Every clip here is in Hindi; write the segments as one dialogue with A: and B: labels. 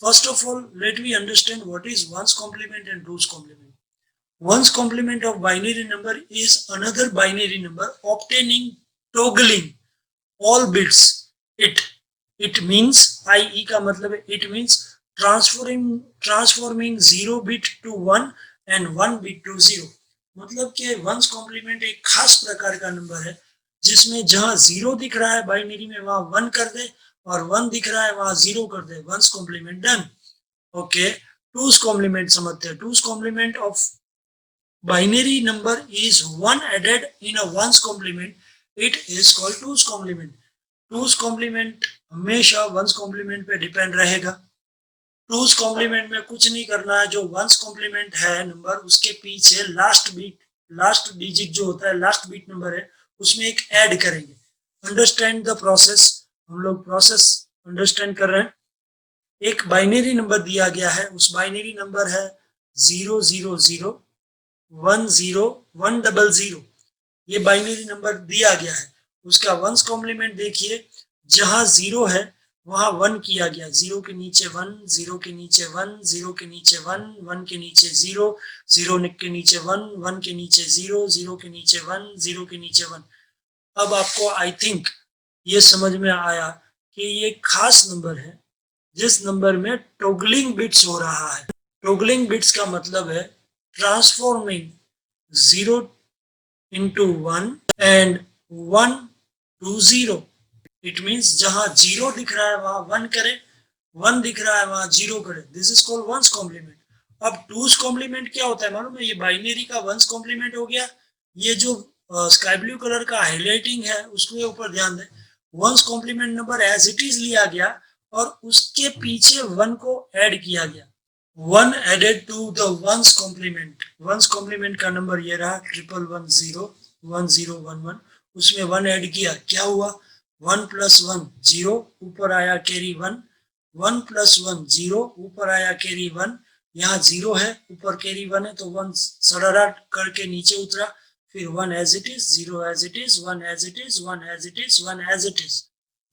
A: First of all, let me understand what is ones complement and two's complement. Ones complement of binary number is another binary number obtaining toggling all bits. It means IE का मतलब है it means transforming 0 bit to 1 and 1 bit to 0. मतलब कि वंस कॉम्प्लीमेंट एक खास प्रकार का नंबर है जिसमें जहां 0 दिख रहा है बाइनरी में वहां 1 कर दे और 1 दिख रहा है वहां 0 कर दे. One's complement done. Okay, two's complement समझते हैं. Two's complement of binary number is 1 added in a ones complement. It is called two's complement. Two's complement हमेशा वंस कॉम्प्लीमेंट पे डिपेंड रहेगा. टूज कॉम्प्लीमेंट में कुछ नहीं करना है. जो वंस कॉम्प्लीमेंट है नंबर उसके पीछे लास्ट डिजिट जो होता है लास्ट बीट नंबर है उसमें एक ऐड करेंगे. Understand the process. हम लोग प्रोसेस अंडरस्टैंड कर रहे हैं. एक बाइनरी नंबर दिया गया है. उस बाइनरी नंबर है 000 10 100. ये बाइनरी नंबर दिया गया है. उसका वंस कॉम्प्लीमेंट देखिए. जहां 0 है वहां 1 किया गया. 0 के नीचे 1, 0 के नीचे 1, 0 के नीचे 1, 1 के नीचे 0, 0 के नीचे 1, 1 के नीचे 0, 0 के नीचे 1, 0 के नीचे 1. अब आपको आई थिंक ये समझ में आया कि ये खास नंबर है जिस नंबर में टॉगलिंग बिट्स हो रहा है. टॉगलिंग बिट्स का मतलब है transforming 0 into 1 and 1 to 0. It means जहां 0 दिख रहा है वहां 1 करे, 1 दिख रहा है वहां 0 करे. This is called one's complement. अब टूज कॉम्प्लीमेंट क्या होता है मालूम है? ये बाइनरी का वंस कॉम्प्लीमेंट हो गया. ये जो स्काई ब्लू कलर का हाईलाइटिंग है उसके ऊपर ध्यान दें. One's complement number as it is लिया गया और उसके पीछे 1 को ऐड किया गया. 1 added to the ones complement. ones complement का नंबर ये रहा 11101011. उसमें 1 ऐड किया. क्या हुआ? 1 + 1 0. ऊपर आया कैरी 1. 1 + 1 0. ऊपर आया कैरी 1. यहाँ 0 है ऊपर कैरी 1 है तो 1 सड़राट करके नीचे उतरा. फिर 1 as it is, 0 as it is, 1 as it is, 1 as it is, 1 as it is.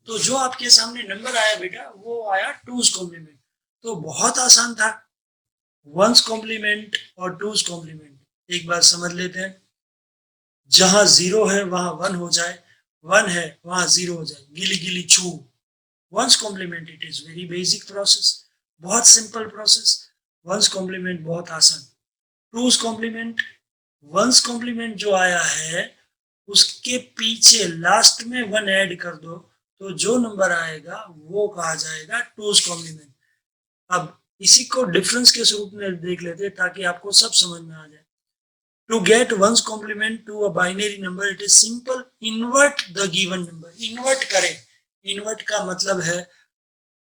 A: तो जो आपके सामने नंबर आया बेटा वो आया टूज कॉम्प्लीमेंट. तो बहुत आसान था. वंस कॉम्प्लीमेंट और टूज कॉम्प्लीमेंट एक बार समझ लेते हैं. जहां 0 है वहां 1 हो जाए, 1 है वहां 0 हो जाए. गिली गिली छू. One's complement it is very basic process. बहुत सिंपल प्रोसेस. वंस कॉम्प्लीमेंट बहुत आसान. Twos complement. वंस कॉम्प्लीमेंट जो आया है उसके पीछे लास्ट में 1 ऐड कर दो तो जो नंबर आएगा वो कहा जाएगा टूज कॉम्प्लीमेंट. अब इसी को डिफरेंस के स्वरूप में देख लेते हैं ताकि आपको सब समझ में आ जाए. To get one's complement to a binary number it is simple. Invert the given number. Invert करें. इन्वर्ट का मतलब है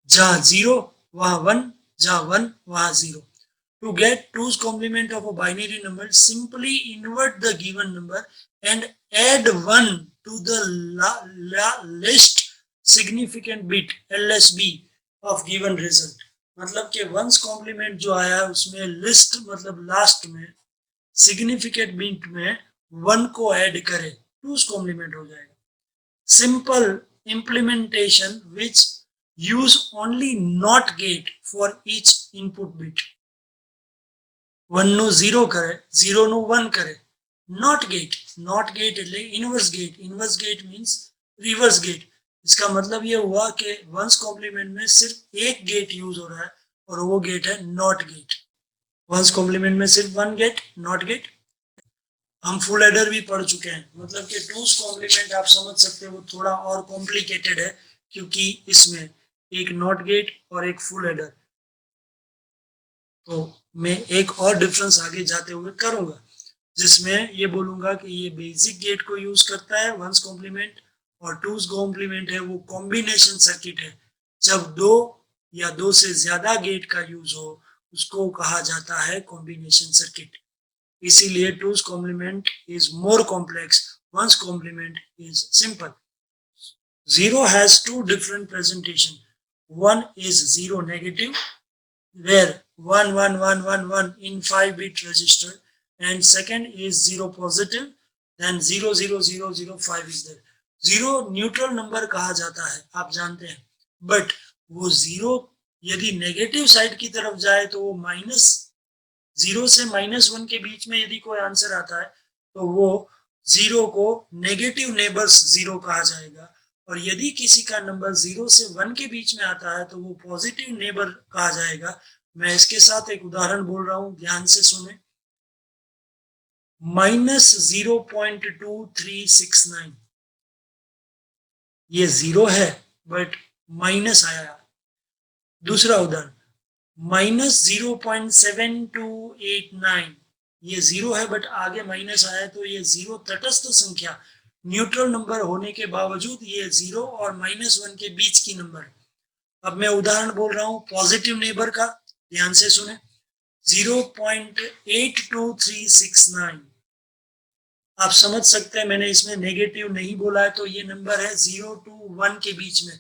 A: जहां 0 वहां 1, जहां 1 वहां 0. To get two's complement of a binary number, simply invert the given number and add 1 to the least significant bit LSB of given result. मतलब कि वंस कॉम्प्लीमेंट जो आया है उसमें लिस्ट मतलब लास्ट में सिग्निफिकेंट बिट में 1 को ऐड करें टूज कॉम्प्लीमेंट हो जाएगा. Simple implementation which use only NOT gate for each input bit. 1 નું 0 કરે, 0 નું 1 કરે. Not gate. नॉट गेट એટલે inverse gate. Inverse gate means reverse gate. इसका मतलब ये हुआ कि वंस कॉम्प्लीमेंट में सिर्फ एक गेट यूज हो रहा है और वो गेट है नॉट गेट. वंस कॉम्प्लीमेंट में सिर्फ 1 गेट नॉट गेट. हम फुल एडर भी पढ़ चुके हैं. मतलब कि टूज कॉम्प्लीमेंट आप समझ सकते हो वो थोड़ा और कॉम्प्लिकेटेड है क्योंकि इसमें एक नॉट गेट और एक फुल एडर. तो मैं एक और डिफरेंस आगे जाते हुए करूंगा जिसमें ये बोलूंगा कि ये बेसिक गेट को यूज करता है वंस कॉम्प्लीमेंट और टूज कॉम्प्लीमेंट है वो कॉम्बिनेशन सर्किट है. जब 2 या 2 से ज्यादा गेट का यूज हो उसको कहा जाता है कॉम्बिनेशन सर्किट. इसीलिए two's complement is more complex. One's complement is simple. 0 has 2 different presentation. One is 0 negative where 1 1 1 1 1 in 5 bit register and second is 0 positive then 0 0 0 0 5 is there. 0 neutral number कहा जाता है आप जानते हैं बट वो 0 यदि नेगेटिव साइड की तरफ जाए तो वो -0 से -1 के बीच में यदि कोई आंसर आता है तो वो 0 को नेगेटिव नेबर्स 0 कहा जाएगा, और यदि किसी का नंबर 0 से 1 के बीच में आता है तो वो पॉजिटिव नेबर कहा जाएगा। मैं इसके साथ एक उदाहरण बोल रहा हूं, ध्यान से सुने। -0.2369, ये 0 है बट माइनस आया। दूसरा उदाहरण -0.7289, ये 0 है बट आगे माइनस आया, तो ये 0 तटस्थ संख्या, न्यूट्रल नंबर होने के बावजूद ये 0 और -1 के बीच की नंबर। अब मैं उदाहरण बोल रहा हूं पॉजिटिव नेबर का, ध्यान से सुने। 0.82369, आप समझ सकते हैं मैंने इसमें नेगेटिव नहीं बोला है, तो ये नंबर है 0 to 1 के बीच में।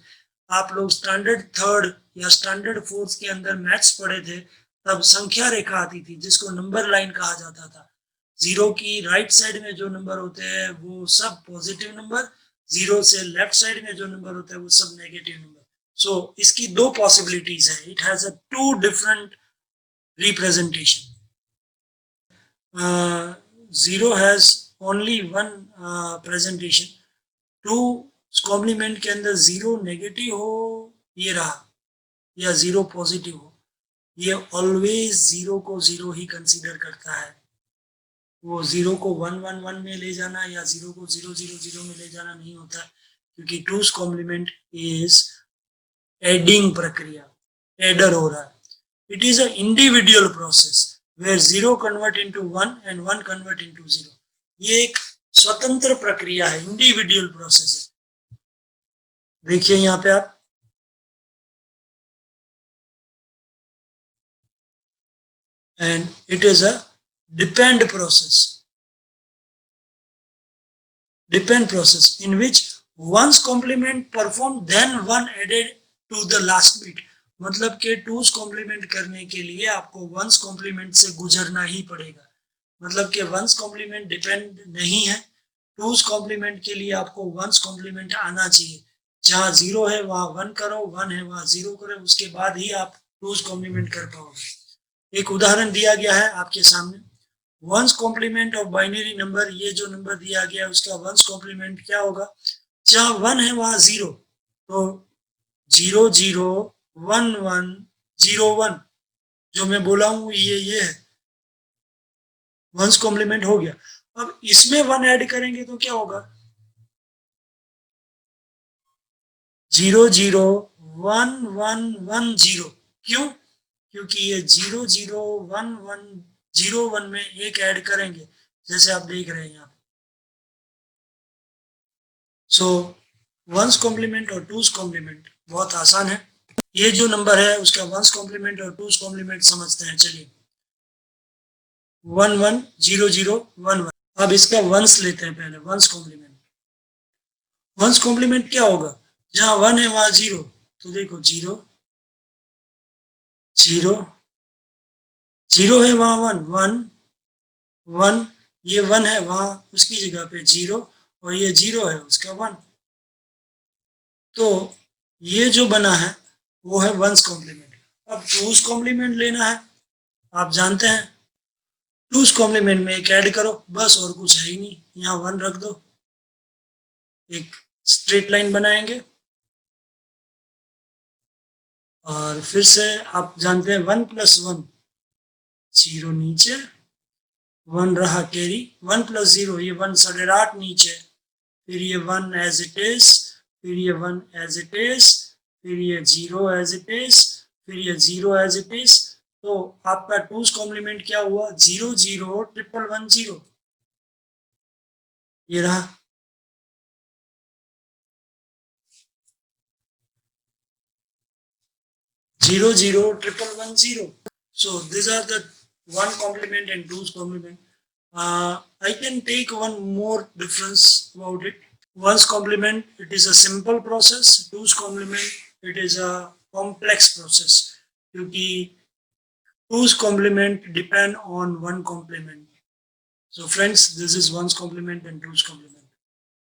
A: आप लोग स्टैंडर्ड थर्ड या स्टैंडर्ड फोर्थ के अंदर मैथ्स पढ़े थे, तब संख्या रेखा आती थी जिसको नंबर लाइन कहा जाता था। 0 की राइट साइड में जो नंबर होते हैं वो सब पॉजिटिव नंबर, 0 से लेफ्ट साइड में जो नंबर होते हैं वो सब नेगेटिव नंबर। सो इसकी दो पॉसिबिलिटीज है, it has a two different representation. 0 has only one presentation. 2 complement के अंदर 0 नेगेटिव हो ये रहा, या 0 पॉजिटिव हो, ये ऑलवेज 0 को 0 ही कंसीडर करता है। वो 0 को 1 1 1 में ले जाना या 0 को 0 0 0 में ले जाना नहीं होता, क्योंकि 2's कॉम्प्लीमेंट इज एडिंग प्रक्रिया, एडर हो रहा है। It is a individual process where 0 convert into 1 and 1 convert into 0. ये एक स्वतंत्र प्रक्रिया है, इंडिविजुअल प्रोसेस है। देखिए यहाँ पे आप, and it is a depend process in which one's complement performed then one added to the last bit। मतलब के 2's कॉम्प्लीमेंट करने के लिए आपको 1's कॉम्प्लीमेंट से गुजरना ही पड़ेगा। मतलब कि 1's कॉम्प्लीमेंट डिपेंड नहीं है, 2's कॉम्प्लीमेंट के लिए आपको 1's कॉम्प्लीमेंट आना चाहिए। जहां 0 है वहां 1 करो, 1 है वहां 0 करो, उसके बाद ही आप 2's कॉम्प्लीमेंट कर पाओगे। एक उदाहरण दिया गया है आपके सामने, 1's complement of binary number, ये जो नंबर दिया गया है उसका 1's कॉम्प्लीमेंट क्या होगा। जहां 1 है वहां 0, तो 0 0 1 1 0 1 जो मैं बोला हूं ये है 1's कॉम्प्लीमेंट हो गया। अब इसमें 1 ऐड करेंगे तो क्या होगा, 0 0 1 1 1 0। क्यों? क्योंकि ये 0 0 1 1 0 1 में एक ऐड करेंगे, जैसे आप देख रहे हैं यहाँ। सो 1's कॉम्प्लीमेंट और 2's कॉम्प्लीमेंट बहुत आसान है। ये जो नंबर है उसका 1's कॉम्प्लीमेंट और 2's कॉम्प्लीमेंट समझते हैं। चलिए 1 1 0 0 1 1। अब इसका 1's लेते हैं पहले, 1's कॉम्प्लीमेंट। 1's कॉम्प्लीमेंट क्या होगा, जहां 1 है वहां 0, तो देखो 0 0 0 है वहां 1 1 1, ये 1 है वहां उसकी जगह पे 0, और ये 0 है उसका 1, तो ये जो बना है वो है 1's कॉम्प्लीमेंट। अब 2's कॉम्प्लीमेंट लेना है, आप जानते हैं 2's कॉम्प्लीमेंट में एक ऐड करो बस, और कुछ है ही नहीं, यहाँ 1 रख दो, एक स्ट्रेट लाइन बनाएंगे, और फिर से आप जानते हैं 1 + 1 0 नीचे, 1 रहा कैरी, 1 + 0 ये 1 8.5 नीचे, फिर ये 1 एज इट इज, फिर ये 1 एज इट इज, फिर ये 0 एज इट इज, फिर ये 0 एज इट इज। तो आपका 2's कॉम्प्लीमेंट क्या हुआ, 0 0 1 1 1 0, ये रहा। Zero 0 1 1 1 0. So these are the 1 complement and 2's complement. I can take one more difference about it. 1's complement, it is a simple process. 2's complement, it is a complex process. क्योंकि 2's complement depend on 1 complement. So friends, this is 1's complement and 2's complement.